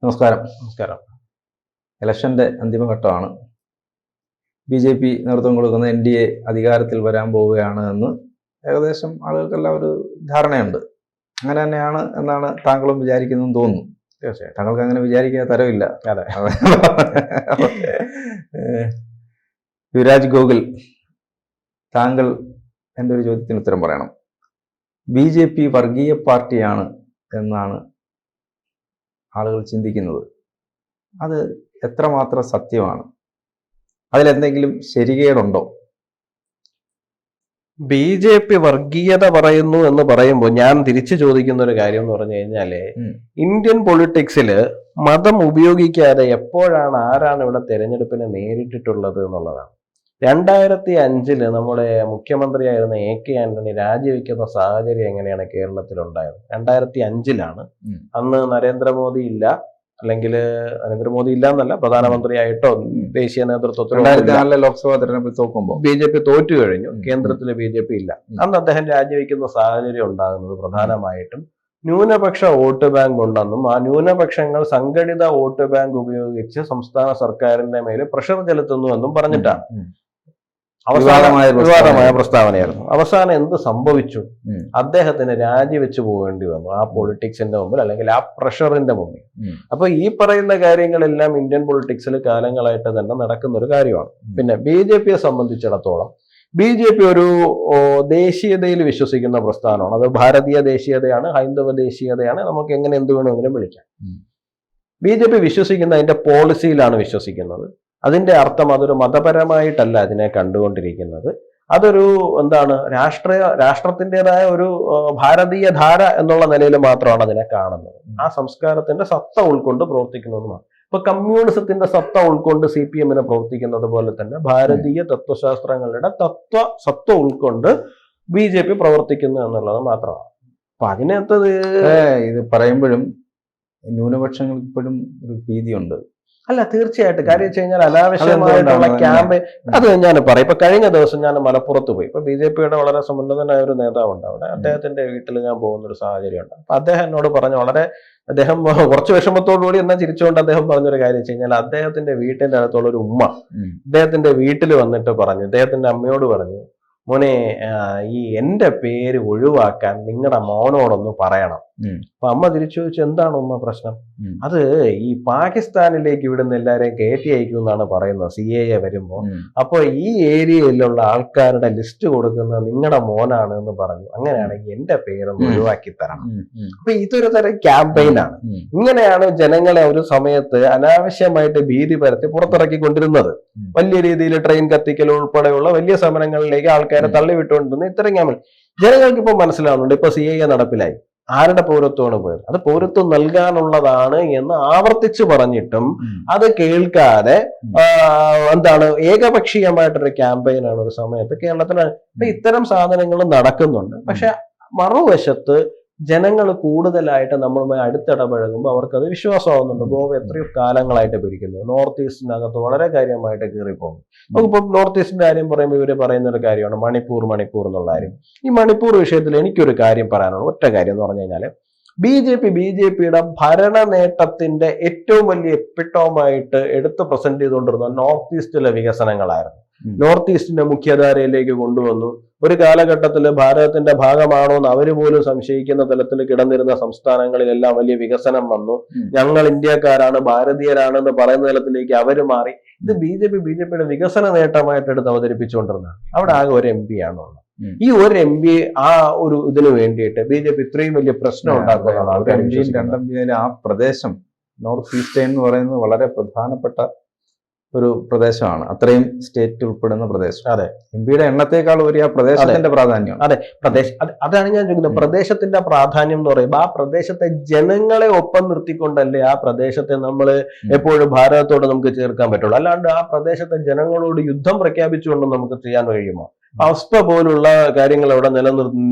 നമസ്കാരം. നമസ്കാരം. ഇലക്ഷന്റെ അന്തിമഘട്ടമാണ്. ബി.ജെ.പി. നേതൃത്വം കൊടുക്കുന്ന NDA അധികാരത്തിൽ വരാൻ പോവുകയാണ് എന്ന് ഏകദേശം ആളുകൾക്കെല്ലാം ഒരു ധാരണയുണ്ട്. അങ്ങനെ തന്നെയാണ് എന്നാണ് താങ്കളും വിചാരിക്കുന്നതെന്ന് തോന്നുന്നു. തീർച്ചയായും താങ്കൾക്ക് അങ്ങനെ വിചാരിക്കാൻ തരവില്ല. അതെ. യുവരാജ് ഗോകുൽ, താങ്കൾ എൻ്റെ ഒരു ചോദ്യത്തിന് ഉത്തരം പറയണം. BJP വർഗീയ പാർട്ടിയാണ് എന്നാണ് ആളുകൾ ചിന്തിക്കുന്നത്. അത് എത്രമാത്രം സത്യമാണ്? അതിലെന്തെങ്കിലും ശരികേടുണ്ടോ? BJP വർഗീയത പറയുന്നു എന്ന് പറയുമ്പോൾ ഞാൻ തിരിച്ചു ചോദിക്കുന്ന ഒരു കാര്യം എന്ന് പറഞ്ഞു കഴിഞ്ഞാല്, ഇന്ത്യൻ പൊളിറ്റിക്സില് മതം ഉപയോഗിക്കാതെ എപ്പോഴാണ് ആരാണ് ഇവിടെ തെരഞ്ഞെടുപ്പിനെ നേരിട്ടിട്ടുള്ളത് എന്നുള്ളതാണ്. 2005 നമ്മുടെ മുഖ്യമന്ത്രിയായിരുന്ന AK ആന്റണി രാജിവെക്കുന്ന സാഹചര്യം എങ്ങനെയാണ് കേരളത്തിലുണ്ടായത്? 2005 അന്ന് നരേന്ദ്രമോദി ഇല്ല, അല്ലെങ്കിൽ നരേന്ദ്രമോദി ഇല്ല എന്നല്ല, പ്രധാനമന്ത്രിയായിട്ടോ ദേശീയ നേതൃത്വത്തിലോ ലോക്സഭാ തെരഞ്ഞെടുപ്പിൽ തോക്കുമ്പോൾ BJP തോറ്റു കഴിഞ്ഞു. കേന്ദ്രത്തില് BJP ഇല്ല. അന്ന് അദ്ദേഹം രാജിവെക്കുന്ന സാഹചര്യം ഉണ്ടാകുന്നത് പ്രധാനമായിട്ടും ന്യൂനപക്ഷ വോട്ട് ബാങ്ക് ഉണ്ടെന്നും ആ ന്യൂനപക്ഷങ്ങൾ സംഘടിത വോട്ട് ബാങ്ക് ഉപയോഗിച്ച് സംസ്ഥാന സർക്കാരിന്റെ മേല് പ്രഷർ ചെലുത്തുന്നുവെന്നും പറഞ്ഞിട്ടാണ്. വിവാദമായ പ്രസ്താവനയായിരുന്നു. അവസാനം എന്ത് സംഭവിച്ചു? അദ്ദേഹത്തിന് രാജിവെച്ച് പോകേണ്ടി വന്നു ആ പൊളിറ്റിക്സിന്റെ മുമ്പിൽ, അല്ലെങ്കിൽ ആ പ്രഷറിന്റെ മുമ്പിൽ. അപ്പൊ ഈ പറയുന്ന കാര്യങ്ങളെല്ലാം ഇന്ത്യൻ പൊളിറ്റിക്സിൽ കാലങ്ങളായിട്ട് തന്നെ നടക്കുന്ന ഒരു കാര്യമാണ്. പിന്നെ BJPയെ സംബന്ധിച്ചിടത്തോളം BJP ഒരു ദേശീയതയിൽ വിശ്വസിക്കുന്ന പ്രസ്ഥാനമാണ്. അത് ഭാരതീയ ദേശീയതയാണ്, ഹൈന്ദവ ദേശീയതയാണ്, നമുക്ക് എങ്ങനെ എന്ത് വേണമെങ്കിലും വിളിക്കാം. BJP വിശ്വസിക്കുന്ന അതിന്റെ പോളിസിയിലാണ് വിശ്വസിക്കുന്നത്. അതിന്റെ അർത്ഥം അതൊരു മതപരമായിട്ടല്ല അതിനെ കണ്ടുകൊണ്ടിരിക്കുന്നത്. അതൊരു രാഷ്ട്രത്തിൻ്റെതായ ഒരു ഭാരതീയ ധാര എന്നുള്ള നിലയിൽ മാത്രമാണ് അതിനെ കാണുന്നത്. ആ സംസ്കാരത്തിന്റെ സത്ത ഉൾക്കൊണ്ട് പ്രവർത്തിക്കുന്നതുമാണ്. ഇപ്പൊ കമ്മ്യൂണിസത്തിന്റെ സത്ത ഉൾക്കൊണ്ട് CPM പ്രവർത്തിക്കുന്നത് പോലെ തന്നെ ഭാരതീയ തത്വശാസ്ത്രങ്ങളുടെ സത്ത ഉൾക്കൊണ്ട് BJP പ്രവർത്തിക്കുന്നു എന്നുള്ളത് മാത്രമാണ്. അപ്പൊ അതിനകത്ത് ഇത് പറയുമ്പോഴും ന്യൂനപക്ഷങ്ങൾക്ക് ഇപ്പോഴും ഒരു ഭീതിയുണ്ട്. അല്ല, തീർച്ചയായിട്ടും. കാര്യം വെച്ച് കഴിഞ്ഞാൽ അനാവശ്യമായിട്ടുള്ള ക്യാമ്പയിൻ, അത് ഞാൻ പറയും. ഇപ്പൊ കഴിഞ്ഞ ദിവസം ഞാൻ മലപ്പുറത്ത് പോയി. ഇപ്പൊ BJPയുടെ വളരെ സമുന്നതനായ ഒരു നേതാവുണ്ട് അവിടെ. അദ്ദേഹത്തിന്റെ വീട്ടിൽ ഞാൻ പോകുന്ന ഒരു സാഹചര്യമുണ്ട്. അപ്പൊ അദ്ദേഹം എന്നോട് പറഞ്ഞു, അദ്ദേഹം കുറച്ച് വിഷമത്തോടുകൂടി എന്നാൽ ചിരിച്ചുകൊണ്ട് അദ്ദേഹം പറഞ്ഞൊരു കാര്യം വെച്ച് കഴിഞ്ഞാൽ, അദ്ദേഹത്തിന്റെ വീട്ടിന്റെ അടുത്തുള്ള ഒരു ഉമ്മ അദ്ദേഹത്തിന്റെ വീട്ടിൽ വന്നിട്ട് പറഞ്ഞു, അദ്ദേഹത്തിന്റെ അമ്മയോട് പറഞ്ഞു, മോനെ, ഈ എന്റെ പേര് ഒഴിവാക്കാൻ നിങ്ങളുടെ മോനോടൊന്ന് പറയണം. അപ്പൊ അമ്മ തിരിച്ചു ചോദിച്ചു, എന്താണ് ഉമ്മ പ്രശ്നം? അത് ഈ പാകിസ്ഥാനിലേക്ക് ഇവിടുന്ന് എല്ലാരെയും കയറ്റി അയക്കും എന്നാണ് പറയുന്നത് CAA വരുമ്പോ. അപ്പൊ ഈ ഏരിയയിലുള്ള ആൾക്കാരുടെ ലിസ്റ്റ് കൊടുക്കുന്നത് നിങ്ങളുടെ മോനാണ് എന്ന് പറഞ്ഞു. അങ്ങനെയാണെങ്കിൽ എന്റെ പേരൊന്ന് ഒഴിവാക്കി തരണം. അപ്പൊ ഇതൊരു തരം ക്യാമ്പയിനാണ്. ഇങ്ങനെയാണ് ജനങ്ങളെ ഒരു സമയത്ത് അനാവശ്യമായിട്ട് ഭീതി പരത്തി പുറത്തിറക്കിക്കൊണ്ടിരുന്നത്. വലിയ രീതിയിൽ ട്രെയിൻ കത്തിക്കൽ ഉൾപ്പെടെയുള്ള വലിയ സമരങ്ങളിലേക്ക് ആൾക്കാരെ തള്ളിവിട്ടുകൊണ്ടിരുന്ന ഇത്തരം ക്യാമ്പയിൻ ജനങ്ങൾക്ക് ഇപ്പൊ മനസ്സിലാവുന്നുണ്ട്. ഇപ്പൊ CAA നടപ്പിലായി. ആരുടെ പൗരത്വമാണ് പോയത്? അത് പൗരത്വം നൽകാനുള്ളതാണ് എന്ന് ആവർത്തിച്ചു പറഞ്ഞിട്ടും അത് കേൾക്കാതെ ഏകപക്ഷീയമായിട്ടൊരു ക്യാമ്പയിനാണ് ഒരു സമയത്ത് കേരളത്തിൽ. ഇത്തരം സാധനങ്ങൾ നടക്കുന്നുണ്ട്. പക്ഷെ മറുവശത്ത് ജനങ്ങൾ കൂടുതലായിട്ട് നമ്മളുമായി അടുത്തിടപഴകുമ്പോൾ അവർക്കത് വിശ്വാസമാവുന്നുണ്ട്. ഗോവ എത്രയോ കാലങ്ങളായിട്ട് ഭരിക്കുന്നു. നോർത്ത് ഈസ്റ്റിനകത്ത് വളരെ കാര്യമായിട്ട് കയറിപ്പോകും. നമുക്കിപ്പോൾ നോർത്ത് ഈസ്റ്റിന്റെ കാര്യം പറയുമ്പോൾ ഇവര് പറയുന്ന ഒരു കാര്യമാണ് മണിപ്പൂർ എന്നുള്ള കാര്യം. ഈ മണിപ്പൂർ വിഷയത്തിൽ എനിക്കൊരു കാര്യം പറയാനുള്ളൂ. ഒറ്റ കാര്യം എന്ന് പറഞ്ഞു കഴിഞ്ഞാൽ, BJPയുടെ ഭരണ നേട്ടത്തിന്റെ ഏറ്റവും വലിയ എപ്പിട്ടോമായിട്ട് എടുത്ത് പ്രസന്റ് ചെയ്തുകൊണ്ടിരുന്ന നോർത്ത് ഈസ്റ്റിലെ വികസനങ്ങളായിരുന്നു. നോർത്ത് ഈസ്റ്റിന്റെ മുഖ്യധാരയിലേക്ക് കൊണ്ടുവന്നു. ഒരു കാലഘട്ടത്തിൽ ഭാരതത്തിന്റെ ഭാഗമാണോ എന്ന് അവര് പോലും സംശയിക്കുന്ന തലത്തിൽ കിടന്നിരുന്ന സംസ്ഥാനങ്ങളിലെല്ലാം വലിയ വികസനം വന്നു. ഞങ്ങൾ ഇന്ത്യക്കാരാണ്, ഭാരതീയരാണെന്ന് പറയുന്ന തലത്തിലേക്ക് അവര് മാറി. ഇത് BJPയുടെ വികസന നേട്ടമായിട്ട് എടുത്ത് അവതരിപ്പിച്ചുകൊണ്ടിരുന്നതാണ്. അവിടെ ആകെ ഒരു MP ആണുള്ളത്. ഈ ഒരു MP ആ ഒരു ഇതിനു വേണ്ടിയിട്ട് BJP ഇത്രയും വലിയ പ്രശ്നം ഉണ്ടാക്കുന്നതാണ്. ആ പ്രദേശം നോർത്ത് ഈസ്റ്റേൺ എന്ന് പറയുന്നത് വളരെ പ്രധാനപ്പെട്ട ഒരു പ്രദേശമാണ്. അത്രയും സ്റ്റേറ്റ് ഉൾപ്പെടുന്ന പ്രദേശം. അതെ, MP-യുടെ എണ്ണത്തെക്കാൾ ഒരു ആ പ്രദേശത്തിന്റെ പ്രാധാന്യം. അതെ, അതാണ് ഞാൻ ചോദിക്കുന്നത്. പ്രദേശത്തിന്റെ പ്രാധാന്യം എന്ന് പറയുമ്പോൾ ആ പ്രദേശത്തെ ജനങ്ങളെ ഒപ്പം നിർത്തിക്കൊണ്ടല്ലേ ആ പ്രദേശത്തെ നമ്മൾ എപ്പോഴും ഭാരതത്തോട് നമുക്ക് ചേർക്കാൻ പറ്റുള്ളൂ. അല്ലാണ്ട് ആ പ്രദേശത്തെ ജനങ്ങളോട് യുദ്ധം പ്രഖ്യാപിച്ചുകൊണ്ട് നമുക്ക് ചെയ്യാൻ കഴിയുമോ? അവസ്ഥ പോലുള്ള കാര്യങ്ങൾ അവിടെ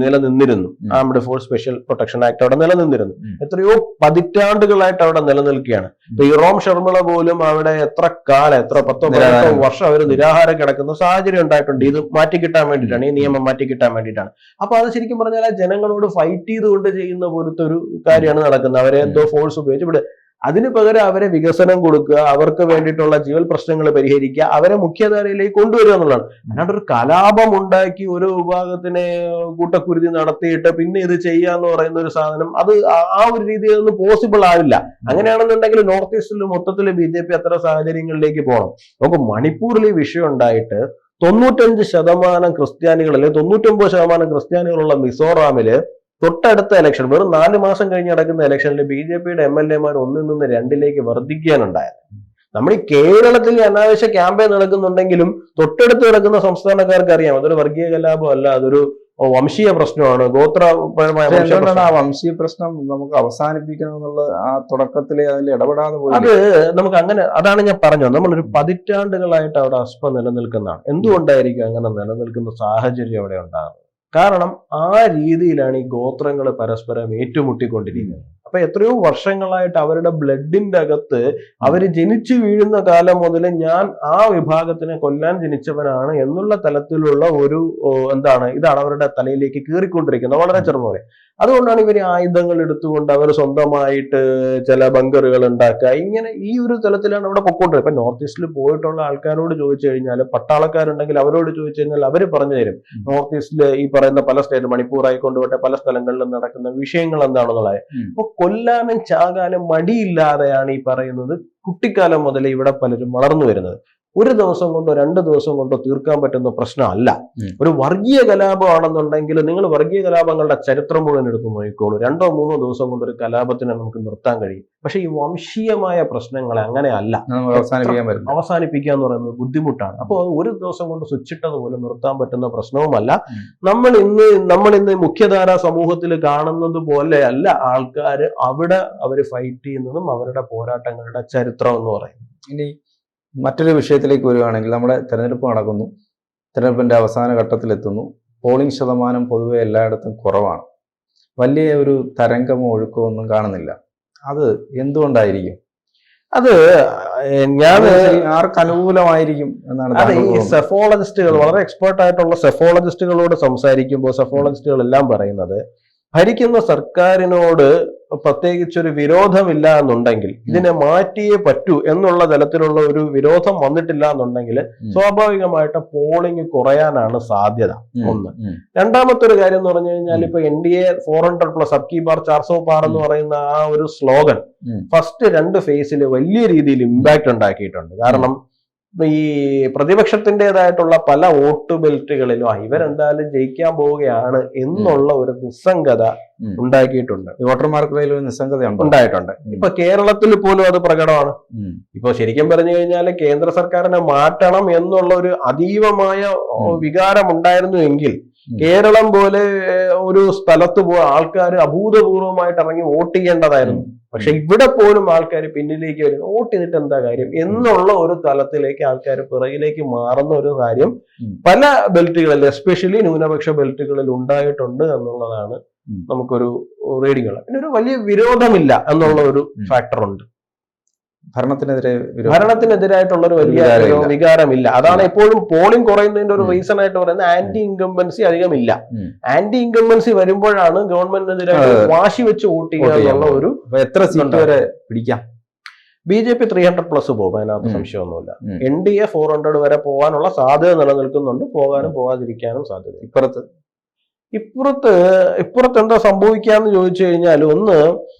നിലനിന്നിരുന്നു. Armed force special protection act അവിടെ നിലനിന്നിരുന്നു. എത്രയോ പതിറ്റാണ്ടുകളായിട്ട് അവിടെ നിലനിൽക്കുകയാണ്. ഇറോം ശർമിള പോലും അവിടെ എത്ര 10-15 വർഷം അവർ നിരാഹാരം കിടക്കുന്ന സാഹചര്യം ഉണ്ടായിട്ടുണ്ട്. ഇത് മാറ്റിക്കിട്ടാൻ വേണ്ടിയിട്ടാണ്, ഈ നിയമം മാറ്റിക്കിട്ടാൻ വേണ്ടിയിട്ടാണ്. അപ്പൊ അത് ശരിക്കും പറഞ്ഞാൽ ആ ജനങ്ങളോട് ഫൈറ്റ് ചെയ്തുകൊണ്ട് ചെയ്യുന്ന പോലത്തെ ഒരു കാര്യമാണ് നടക്കുന്നത്. അവരെ എന്തോ ഫോഴ്സ് ഉപയോഗിച്ച് ഇവിടെ അതിന് പകരം അവരെ വികസനം കൊടുക്കുക, അവർക്ക് വേണ്ടിയിട്ടുള്ള ജീവൽ പ്രശ്നങ്ങൾ പരിഹരിക്കുക, അവരെ മുഖ്യധാരയിലേക്ക് കൊണ്ടുവരിക എന്നുള്ളതാണ്. അല്ലാണ്ട് ഒരു കലാപം ഉണ്ടാക്കി ഒരു വിഭാഗത്തിനെ കൂട്ടക്കുരുതി നടത്തിയിട്ട് പിന്നെ ഇത് ചെയ്യാന്ന് പറയുന്ന ഒരു സാധനം അത് ആ ഒരു രീതിയിലൊന്നും പോസിബിൾ ആവില്ല. അങ്ങനെയാണെന്നുണ്ടെങ്കിൽ നോർത്ത് ഈസ്റ്റിൽ മൊത്തത്തിൽ BJP അത്ര സാഹചര്യങ്ങളിലേക്ക് പോകണം. നമുക്ക് മണിപ്പൂരിൽ ഈ വിഷയം ഉണ്ടായിട്ട് 95% ക്രിസ്ത്യാനികൾ അല്ലെങ്കിൽ 99% ക്രിസ്ത്യാനികളുള്ള മിസോറാമില് തൊട്ടടുത്ത ഇലക്ഷൻ വെറും 4 മാസം കഴിഞ്ഞ് നടക്കുന്ന ഇലക്ഷനിൽ BJPയുടെ MLA-മാർ 1 നിന്ന് 2 വർദ്ധിക്കാനുണ്ടായത്. നമ്മൾ ഈ കേരളത്തിൽ അനാവശ്യ ക്യാമ്പയിൻ നടക്കുന്നുണ്ടെങ്കിലും തൊട്ടടുത്ത് കിടക്കുന്ന സംസ്ഥാനക്കാർക്ക് അറിയാം അതൊരു വർഗീയ കലാപം അല്ല, അതൊരു വംശീയ പ്രശ്നമാണ്, ഗോത്രപരമായ ആ വംശീയ പ്രശ്നം നമുക്ക് അവസാനിപ്പിക്കണം എന്നുള്ള ആ തുടക്കത്തിലെ അതിൽ ഇടപെടാതെ പോയി. അത് നമുക്ക് അങ്ങനെ, അതാണ് ഞാൻ പറഞ്ഞത്, നമ്മളൊരു പതിറ്റാണ്ടുകളായിട്ട് അവിടെ അസ്പ നിലനിൽക്കുന്നതാണ്. എന്തുകൊണ്ടായിരിക്കും അങ്ങനെ നിലനിൽക്കുന്ന സാഹചര്യം അവിടെ ഉണ്ടാകുന്നത്? കാരണം ആ രീതിയിലാണ് ഈ ഗോത്രങ്ങൾ പരസ്പരം ഏറ്റുമുട്ടിക്കൊണ്ടിരിക്കുന്നത്. അപ്പൊ എത്രയോ വർഷങ്ങളായിട്ട് അവരുടെ ബ്ലഡിന്റെ അകത്ത് അവര് ജനിച്ചു വീഴുന്ന കാലം മുതൽ ഞാൻ ആ വിഭാഗത്തിനെ കൊല്ലാൻ ജനിച്ചവനാണ് എന്നുള്ള തലത്തിലുള്ള ഒരു ഇതാണ് അവരുടെ തലയിലേക്ക് കീറിക്കൊണ്ടിരിക്കുന്നത് വളരെ ചെറുപോലെ. അതുകൊണ്ടാണ് ഇവർ ആയുധങ്ങൾ എടുത്തുകൊണ്ട് അവർ സ്വന്തമായിട്ട് ചില ബങ്കറുകൾ ഉണ്ടാക്കുക. ഇങ്ങനെ ഈ ഒരു തലത്തിലാണ് അവിടെ പൊക്കോണ്ടിരുന്നത്. ഇപ്പൊ നോർത്ത് ഈസ്റ്റിൽ പോയിട്ടുള്ള ആൾക്കാരോട് ചോദിച്ചു കഴിഞ്ഞാൽ, പട്ടാളക്കാരുണ്ടെങ്കിൽ അവരോട് ചോദിച്ചു കഴിഞ്ഞാൽ അവർ പറഞ്ഞു തരും നോർത്ത് ഈസ്റ്റിൽ ഈ പറയുന്ന പല സ്റ്റേറ്റ്, മണിപ്പൂർ ആയിക്കൊണ്ടുപോട്ടെ, പല സ്ഥലങ്ങളിലും നടക്കുന്ന വിഷയങ്ങൾ എന്താണെന്നുള്ളത്. അപ്പൊ കൊല്ലാനും ചാകാനും മടിയില്ലാതെയാണ് ഈ പറയുന്നത് കുട്ടിക്കാലം മുതലേ ഇവിടെ പലരും വളർന്നു വരുന്നത്. ഒരു ദിവസം കൊണ്ടോ 2 ദിവസം കൊണ്ടോ തീർക്കാൻ പറ്റുന്ന പ്രശ്നമല്ല. ഒരു വർഗീയ കലാപമാണെന്നുണ്ടെങ്കിൽ നിങ്ങൾ വർഗീയ കലാപങ്ങളുടെ ചരിത്രം മുഴുവൻ എടുത്ത് നോക്കിക്കോളൂ. 2-3 ദിവസം കൊണ്ട് ഒരു കലാപത്തിനെ നമുക്ക് നിർത്താൻ കഴിയും. പക്ഷെ ഈ വംശീയമായ പ്രശ്നങ്ങളെ അങ്ങനെ അല്ല അവസാനിപ്പിക്കുക എന്ന് പറയുന്നത് ബുദ്ധിമുട്ടാണ്. അപ്പോൾ ഒരു ദിവസം കൊണ്ട് സ്വിച്ചിട്ടതുപോലെ നിർത്താൻ പറ്റുന്ന പ്രശ്നവുമല്ല. നമ്മൾ ഇന്ന് മുഖ്യധാരാ സമൂഹത്തിൽ കാണുന്നത് പോലെയല്ല ആൾക്കാർ അവിടെ അവർ ഫൈറ്റ് ചെയ്യുന്നതും അവരുടെ പോരാട്ടങ്ങളുടെ ചരിത്രം എന്ന് പറയുന്നത്. ഇനി മറ്റൊരു വിഷയത്തിലേക്ക് വരികയാണെങ്കിൽ, നമ്മുടെ തെരഞ്ഞെടുപ്പ് നടക്കുന്നു, തെരഞ്ഞെടുപ്പിന്റെ അവസാന ഘട്ടത്തിലെത്തുന്നു. പോളിംഗ് ശതമാനം പൊതുവെ എല്ലായിടത്തും കുറവാണ്. വലിയ ഒരു തരംഗമോ ഒഴുക്കോ ഒന്നും കാണുന്നില്ല. അത് എന്തുകൊണ്ടായിരിക്കും? അത് ആർക്ക് അനുകൂലമായിരിക്കും എന്നാണ്? അതെ, ഈ സെഫോളജിസ്റ്റുകൾ, വളരെ എക്സ്പേർട്ട് ആയിട്ടുള്ള സെഫോളജിസ്റ്റുകളോട് സംസാരിക്കുമ്പോൾ സെഫോളജിസ്റ്റുകൾ എല്ലാം പറയുന്നത്, ഭരിക്കുന്ന സർക്കാരിനോട് പ്രത്യേകിച്ചൊരു വിരോധമില്ല എന്നുണ്ടെങ്കിൽ, ഇതിനെ മാറ്റിയേ പറ്റൂ എന്നുള്ള തലത്തിലുള്ള ഒരു വിരോധം വന്നിട്ടില്ല എന്നുണ്ടെങ്കിൽ സ്വാഭാവികമായിട്ട് പോളിംഗ് കുറയാനാണ് സാധ്യത. ഒന്ന്. രണ്ടാമത്തെ ഒരു കാര്യം എന്ന് പറഞ്ഞു കഴിഞ്ഞാൽ, ഇപ്പൊ NDA 400+ അബ് കി ബാർ 400 പാർ എന്ന് പറയുന്ന ആ ഒരു സ്ലോഗൻ ഫസ്റ്റ് 2 ഫേസിൽ വലിയ രീതിയിൽ ഇമ്പാക്ട് ഉണ്ടാക്കിയിട്ടുണ്ട്. കാരണം ഈ പ്രതിപക്ഷത്തിൻ്റെതായിട്ടുള്ള പല വോട്ട് ബെൽറ്റുകളിലും ഇവരെന്തായാലും ജയിക്കാൻ പോവുകയാണ് എന്നുള്ള ഒരു നിസ്സംഗത ഉണ്ടാക്കിയിട്ടുണ്ട്. വോട്ടർമാർക്കിടയിൽ ഒരു നിസ്സംഗത ഉണ്ടായിട്ടുണ്ട്. ഇപ്പൊ കേരളത്തിൽ പോലും അത് പ്രകടമാണ്. ഇപ്പൊ ശരിക്കും പറഞ്ഞു കഴിഞ്ഞാൽ കേന്ദ്ര സർക്കാരിനെ മാറ്റണം എന്നുള്ള ഒരു അതീവമായ വികാരം ഉണ്ടായിരുന്നു എങ്കിൽ കേരളം പോലെ ഒരു സ്ഥലത്ത് ആൾക്കാർ അഭൂതപൂർവമായിട്ട് ഇറങ്ങി വോട്ട് ചെയ്യേണ്ടതായിരുന്നു. പക്ഷെ ഇവിടെ പോലും ആൾക്കാർ പിന്നിലേക്ക് വരുന്നു, വോട്ട് ചെയ്തിട്ട് എന്താ കാര്യം എന്നുള്ള ഒരു തലത്തിലേക്ക് ആൾക്കാർ പിറകിലേക്ക് മാറുന്ന ഒരു കാര്യം പല ബെൽറ്റുകളിൽ, എസ്പെഷ്യലി ന്യൂനപക്ഷ ബെൽറ്റുകളിൽ ഉണ്ടായിട്ടുണ്ട് എന്നുള്ളതാണ് നമുക്കൊരു റീഡിങ്ങൾ. പിന്നെ ഒരു വലിയ വിരോധമില്ല എന്നുള്ള ഒരു ഫാക്ടർ ഉണ്ട്. ഭരണത്തിനെതിരായിട്ടുള്ള ഒരു വലിയ വികാരമില്ല. അതാണ് എപ്പോഴും പോളിംഗ് കുറയുന്നതിന്റെ ഒരു റീസൺ ആയിട്ട് പറയുന്നത്. ആന്റി ഇൻകംബൻസി അധികമില്ല. ആന്റി ഇൻകംബൻസി വരുമ്പോഴാണ് ഗവൺമെന്റിനെതിരായിട്ട് വാശി വെച്ച് വോട്ട് ചെയ്യുക എന്നുള്ള ഒരു. എത്ര സീറ്റ് വരെ പിടിക്കാം? BJP 300+ പോകും, അതിനകത്ത് സംശയമൊന്നുമില്ല. NDA 400 വരെ പോകാനുള്ള സാധ്യത നിലനിൽക്കുന്നുണ്ട്. പോകാനും പോകാതിരിക്കാനും സാധ്യത. ഇപ്പുറത്ത് എന്താ സംഭവിക്കാന്ന് ചോദിച്ചു കഴിഞ്ഞാൽ, ഒന്ന്,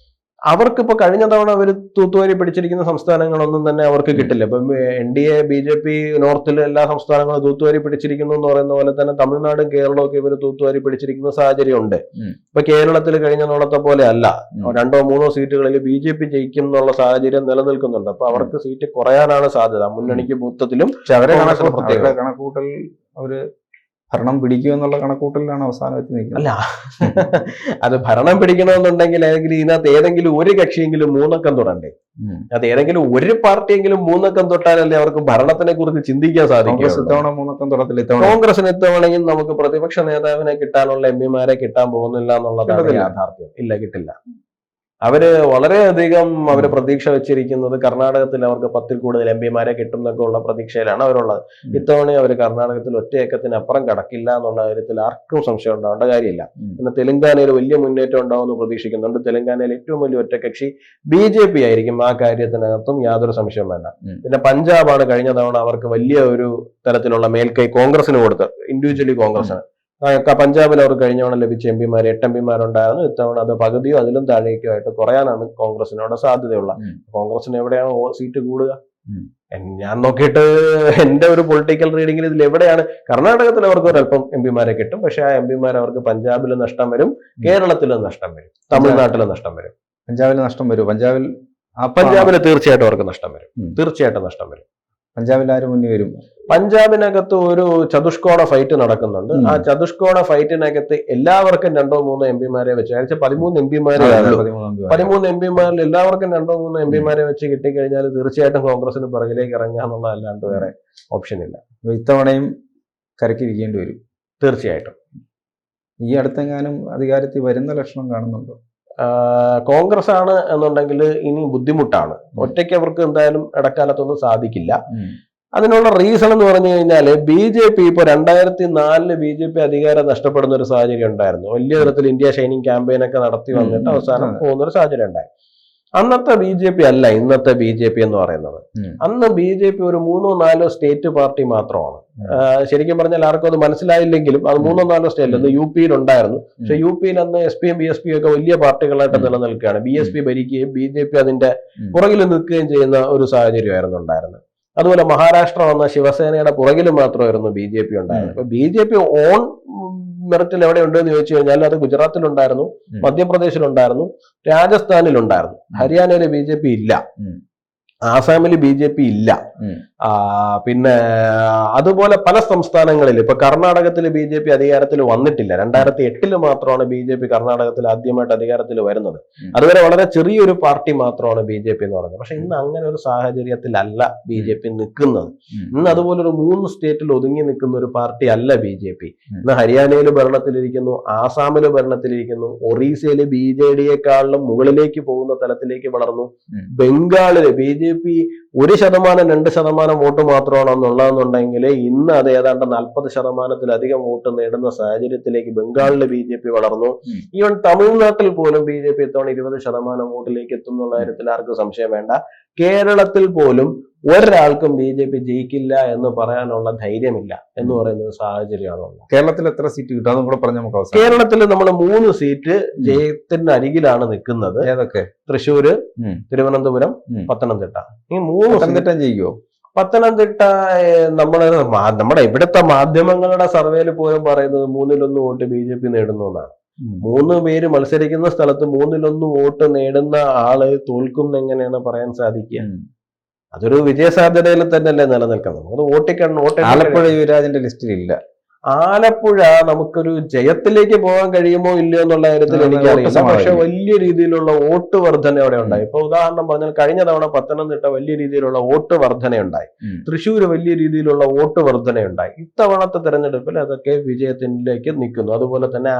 അവർക്കിപ്പോ കഴിഞ്ഞ തവണ അവർ തൂത്തുവാരി പിടിച്ചിരിക്കുന്ന സംസ്ഥാനങ്ങളൊന്നും തന്നെ അവർക്ക് കിട്ടില്ല. ഇപ്പം NDA BJP നോർത്തിൽ എല്ലാ സംസ്ഥാനങ്ങളും തൂത്തുവാരി പിടിച്ചിരിക്കുന്നു എന്ന് പറയുന്ന പോലെ തന്നെ തമിഴ്നാടും കേരളവും ഒക്കെ ഇവർ തൂത്തുവാരി പിടിച്ചിരിക്കുന്ന സാഹചര്യം ഉണ്ട്. ഇപ്പൊ കേരളത്തിൽ കഴിഞ്ഞ നോളത്തെ പോലെ അല്ല, 2-3 സീറ്റുകളിൽ BJP ജയിക്കും എന്നുള്ള സാഹചര്യം നിലനിൽക്കുന്നുണ്ട്. അപ്പൊ അവർക്ക് സീറ്റ് കുറയാനാണ് സാധ്യത, മുന്നണിക്ക് മൊത്തത്തിലും. കണക്കൂട്ടൽ അവര് ഭരണം പിടിക്കുമെന്നുള്ള കണക്കൂട്ടലിലാണ് അവസാനം എത്തി നിൽക്കുന്നത്. അല്ല, അത് ഭരണം പിടിക്കണമെന്നുണ്ടെങ്കിൽ ഇതിനകത്ത് ഏതെങ്കിലും ഒരു കക്ഷിയെങ്കിലും 3 അക്കം തൊടണ്ടേ? അത് ഏതെങ്കിലും ഒരു പാർട്ടിയെങ്കിലും 3 അക്കം തൊട്ടാലല്ലേ അവർക്ക് ഭരണത്തിനെ കുറിച്ച് ചിന്തിക്കാൻ സാധിക്കും. കോൺഗ്രസിന് ഇത്തവണയും നമുക്ക് പ്രതിപക്ഷ നേതാവിനെ കിട്ടാനുള്ള MP-മാരെ കിട്ടാൻ പോകുന്നില്ല എന്നുള്ളതാണ് യാഥാർത്ഥ്യം. ഇല്ല, കിട്ടില്ല. അവര് വളരെയധികം അവര് പ്രതീക്ഷ വെച്ചിരിക്കുന്നത് കർണാടകത്തിൽ അവർക്ക് 10-ൽ കൂടുതൽ എംപിമാരെ കിട്ടും എന്നൊക്കെ ഉള്ള പ്രതീക്ഷയിലാണ് അവരുള്ളത്. ഇത്തവണ അവർ കർണാടകത്തിൽ ഒറ്റയക്കത്തിന് അപ്പുറം കടക്കില്ല എന്നുള്ള കാര്യത്തിൽ ആർക്കും സംശയം ഉണ്ടാവേണ്ട കാര്യമില്ല. പിന്നെ തെലങ്കാനയിൽ വലിയ മുന്നേറ്റം ഉണ്ടാവുമെന്ന് പ്രതീക്ഷിക്കുന്നുണ്ട്. തെലങ്കാനയിൽ ഏറ്റവും വലിയ ഒറ്റകക്ഷി BJP ആയിരിക്കും. ആ കാര്യത്തിനകത്തും യാതൊരു സംശയം വേണ്ട. പിന്നെ പഞ്ചാബാണ് കഴിഞ്ഞ തവണ അവർക്ക് വലിയ ഒരു തരത്തിലുള്ള മേൽക്കൈ കോൺഗ്രസിന് കൊടുത്തത്, ഇൻഡിവിജ്വലി കോൺഗ്രസിന്. പഞ്ചാബിൽ അവർ കഴിഞ്ഞ തവണ ലഭിച്ച എംപിമാർ 8 എംപിമാരുണ്ടായിരുന്നു. ഇത്തവണ അത് പകുതിയോ അതിലും താഴേക്കോ ആയിട്ട് കുറയാനാണ് കോൺഗ്രസിനോട് സാധ്യതയുള്ള. കോൺഗ്രസിന് എവിടെയാണ് സീറ്റ് കൂടുക? ഞാൻ നോക്കിയിട്ട് എന്റെ ഒരു പൊളിറ്റിക്കൽ റീഡിംഗിൽ ഇതിൽ എവിടെയാണ് കർണാടകത്തിൽ അവർക്ക് ഒരല്പം എംപിമാരെ കിട്ടും. പക്ഷെ ആ എംപിമാർ അവർക്ക് പഞ്ചാബിലും നഷ്ടം വരും, കേരളത്തിലും നഷ്ടം വരും, തമിഴ്നാട്ടിലും നഷ്ടം വരും. പഞ്ചാബിൽ നഷ്ടം വരും. പഞ്ചാബിൽ തീർച്ചയായിട്ടും അവർക്ക് നഷ്ടം വരും. തീർച്ചയായിട്ടും നഷ്ടം വരും. പഞ്ചാബിൽ ആര് മുന്നിൽ വരും? പഞ്ചാബിനകത്ത് ഒരു ചതുഷ്കോണ ഫൈറ്റ് നടക്കുന്നുണ്ട്. ആ ചതുഷ്കോണ ഫൈറ്റിനകത്ത് എല്ലാവർക്കും 2-3 എംപിമാരെ വെച്ച്, അയച്ച 13 എംപിമാരെ 13 എംപിമാരിൽ എല്ലാവർക്കും 2-3 എംപിമാരെ വെച്ച് കിട്ടിക്കഴിഞ്ഞാൽ തീർച്ചയായിട്ടും കോൺഗ്രസിന് പിറകിലേക്ക് ഇറങ്ങാന്നുള്ളതല്ലാണ്ട് വേറെ ഓപ്ഷൻ ഇല്ല. ഇത്തവണയും കരക്കിരിക്കേണ്ടി വരും തീർച്ചയായിട്ടും. ഈ അടുത്തെങ്ങാനും അധികാരത്തിൽ വരുന്ന ലക്ഷണം കാണുന്നുണ്ടോ? കോൺഗ്രസ് ആണ് എന്നുണ്ടെങ്കിൽ ഇനി ബുദ്ധിമുട്ടാണ്. ഒറ്റയ്ക്ക് അവർക്ക് എന്തായാലും ഇടക്കാലത്തൊന്നും സാധിക്കില്ല. അതിനുള്ള റീസൺ എന്ന് പറഞ്ഞു കഴിഞ്ഞാൽ BJP ഇപ്പൊ 2004 BJP അധികാരം നഷ്ടപ്പെടുന്ന ഒരു സാഹചര്യം ഉണ്ടായിരുന്നു. വലിയ തരത്തിൽ ഇന്ത്യ ഷൈനിങ് ക്യാമ്പയിൻ ഒക്കെ നടത്തി വന്നിട്ട് അവസാനം പോകുന്ന ഒരു സാഹചര്യം ഉണ്ടായി. അന്നത്തെ BJP അല്ല ഇന്നത്തെ BJP എന്ന് പറയുന്നത്. അന്ന് BJP ഒരു 3-4 സ്റ്റേറ്റ് പാർട്ടി മാത്രമാണ്. ശരിക്കും പറഞ്ഞാൽ ആർക്കും അത് മനസ്സിലായില്ലെങ്കിലും അത് 3-4 സ്റ്റേറ്റ് അന്ന് UP-യിൽ ഉണ്ടായിരുന്നു. പക്ഷെ UP-യിൽ അന്ന് SP-യും BSP-യും ഒക്കെ വലിയ പാർട്ടികളായിട്ട് നിലനിൽക്കുകയാണ്. BSP ഭരിക്കുകയും BJP അതിന്റെ പുറകിൽ നിൽക്കുകയും ചെയ്യുന്ന ഒരു സാഹചര്യമായിരുന്നു ഉണ്ടായിരുന്നത്. അതുപോലെ മഹാരാഷ്ട്ര വന്ന ശിവസേനയുടെ പുറകിൽ മാത്രമായിരുന്നു BJP ഉണ്ടായിരുന്നത്. അപ്പൊ BJP ഓൺ മെറിറ്റിൽ എവിടെ ഉണ്ടെന്ന് ചോദിച്ചു കഴിഞ്ഞാൽ അത് ഗുജറാത്തിലുണ്ടായിരുന്നു, മധ്യപ്രദേശിലുണ്ടായിരുന്നു, രാജസ്ഥാനിലുണ്ടായിരുന്നു. ഹരിയാനയിൽ BJP ഇല്ല, ആസാമിൽ BJP ഇല്ല. പിന്നെ അതുപോലെ പല സംസ്ഥാനങ്ങളിൽ ഇപ്പൊ കർണാടകത്തിൽ BJP അധികാരത്തിൽ വന്നിട്ടില്ല. 2008 മാത്രമാണ് BJP കർണാടകത്തിൽ ആദ്യമായിട്ട് അധികാരത്തിൽ വരുന്നത്. അതുവരെ വളരെ ചെറിയൊരു പാർട്ടി മാത്രമാണ് BJP എന്ന് പറയുന്നത്. പക്ഷെ ഇന്ന് അങ്ങനെ ഒരു സാഹചര്യത്തിലല്ല BJP നിൽക്കുന്നത്. ഇന്ന് അതുപോലെ ഒരു 3 സ്റ്റേറ്റിൽ ഒതുങ്ങി നിൽക്കുന്ന ഒരു പാർട്ടി അല്ല BJP. ഇന്ന് ഹരിയാനയിൽ ഭരണത്തിലിരിക്കുന്നു, ആസാമിൽ ഭരണത്തിലിരിക്കുന്നു, ഒറീസയിൽ BJD-യെക്കാളും മുകളിലേക്ക് പോകുന്ന തലത്തിലേക്ക് വളർന്നു. ബംഗാളില് BJP 1%-2% വോട്ട് മാത്രമാണെന്നുള്ളതെന്നുണ്ടെങ്കിൽ ഇന്ന് അത് ഏതാണ്ട് 40%-ലധികം വോട്ട് നേടുന്ന സാഹചര്യത്തിലേക്ക് ബംഗാളിൽ BJP വളർന്നു. ഈവൻ തമിഴ്നാട്ടിൽ പോലും BJP ഇത്തവണ 20% വോട്ടിലേക്ക് എത്തും എന്നുള്ള കാര്യത്തിൽ ആർക്കും സംശയം വേണ്ട. കേരളത്തിൽ പോലും ഒരാൾക്കും BJP ജയിക്കില്ല എന്ന് പറയാനുള്ള ധൈര്യമില്ല എന്ന് പറയുന്ന ഒരു സാഹചര്യമാണ്. കേരളത്തിൽ എത്ര സീറ്റ് കിട്ടും അതും കൂടെ പറഞ്ഞ നമുക്ക്? കേരളത്തിൽ നമ്മൾ 3 സീറ്റ് ജയത്തിന് അരികിലാണ് നിൽക്കുന്നത്. ഏതൊക്കെ? തൃശ്ശൂര്, തിരുവനന്തപുരം, പത്തനംതിട്ട. ഈ 3 പത്തനംതിട്ട ജയിക്കുമോ? പത്തനംതിട്ട നമ്മുടെ ഇവിടുത്തെ മാധ്യമങ്ങളുടെ സർവേയിൽ പോലും പറയുന്നത് 3-1 വോട്ട് BJP നേടുന്നു എന്നാണ്. 3 പേര് മത്സരിക്കുന്ന സ്ഥലത്ത് 3-1 വോട്ട് നേടുന്ന ആള് തോൽക്കും എങ്ങനെയാണ് പറയാൻ സാധിക്കുക? അതൊരു വിജയസാധ്യതയിൽ തന്നെയല്ലേ നിലനിൽക്കുന്നത്. അത് വോട്ട് ആലപ്പുഴ യുവരാജിന്റെ ലിസ്റ്റിൽ ഇല്ല. ആലപ്പുഴ നമുക്കൊരു ജയത്തിലേക്ക് പോകാൻ കഴിയുമോ ഇല്ലയോ എന്നുള്ള കാര്യത്തിൽ എനിക്കറിയില്ല. പക്ഷെ വലിയ രീതിയിലുള്ള വോട്ട് വർധന അവിടെ ഉണ്ടായി. ഇപ്പൊ ഉദാഹരണം പറഞ്ഞാൽ കഴിഞ്ഞ തവണ പത്തനംതിട്ട വലിയ രീതിയിലുള്ള വോട്ട് വർധനയുണ്ടായി, തൃശ്ശൂർ വലിയ രീതിയിലുള്ള വോട്ട് വർധനയുണ്ടായി. ഇത്തവണത്തെ തെരഞ്ഞെടുപ്പിൽ അതൊക്കെ വിജയത്തിലേക്ക് നിൽക്കുന്നു. അതുപോലെ തന്നെ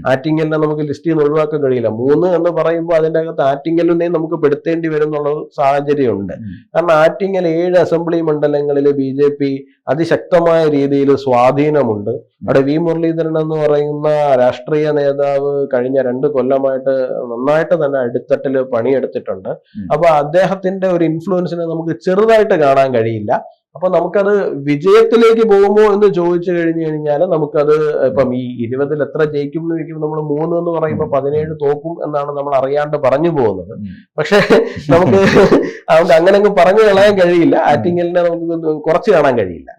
ആറ്റിങ്ങലിനെ നമുക്ക് ലിസ്റ്റിൽ നിന്ന് ഒഴിവാക്കാൻ കഴിയില്ല. 3 എന്ന് പറയുമ്പോൾ അതിന്റെ അകത്ത് ആറ്റിങ്ങലിനെ നമുക്ക് പെടുത്തേണ്ടി വരും എന്നുള്ള സാഹചര്യമുണ്ട്. കാരണം ആറ്റിങ്ങൽ 7 അസംബ്ലി മണ്ഡലങ്ങളിൽ BJP അതിശക്തമായ രീതിയിൽ സ്വാധീനമുണ്ട്. അവിടെ V. മുരളീധരൻ എന്ന് പറയുന്ന രാഷ്ട്രീയ നേതാവ് കഴിഞ്ഞ 2 കൊല്ലമായിട്ട് നന്നായിട്ട് തന്നെ അടിത്തട്ടില് പണിയെടുത്തിട്ടുണ്ട്. അപ്പൊ അദ്ദേഹത്തിന്റെ ഒരു ഇൻഫ്ലുവൻസിനെ നമുക്ക് ചെറുതായിട്ട് കാണാൻ കഴിയില്ല. അപ്പൊ നമുക്കത് വിജയത്തിലേക്ക് പോകുമോ എന്ന് ചോദിച്ചു കഴിഞ്ഞു കഴിഞ്ഞാൽ നമുക്കത് ഇപ്പം ഈ 20-ൽ എത്ര ജയിക്കും എന്ന് ചോദിക്കുമ്പോൾ നമ്മൾ 3 എന്ന് പറയുമ്പോൾ 17 തോക്കും എന്നാണ് നമ്മൾ അറിയാണ്ട് പറഞ്ഞു പോകുന്നത്. പക്ഷെ നമുക്ക് അതുകൊണ്ട് അങ്ങനെ പറഞ്ഞു കളയാൻ കഴിയില്ല. ആറ്റിങ്ങലിനെ നമുക്ക് കുറച്ച് കാണാൻ കഴിയില്ല.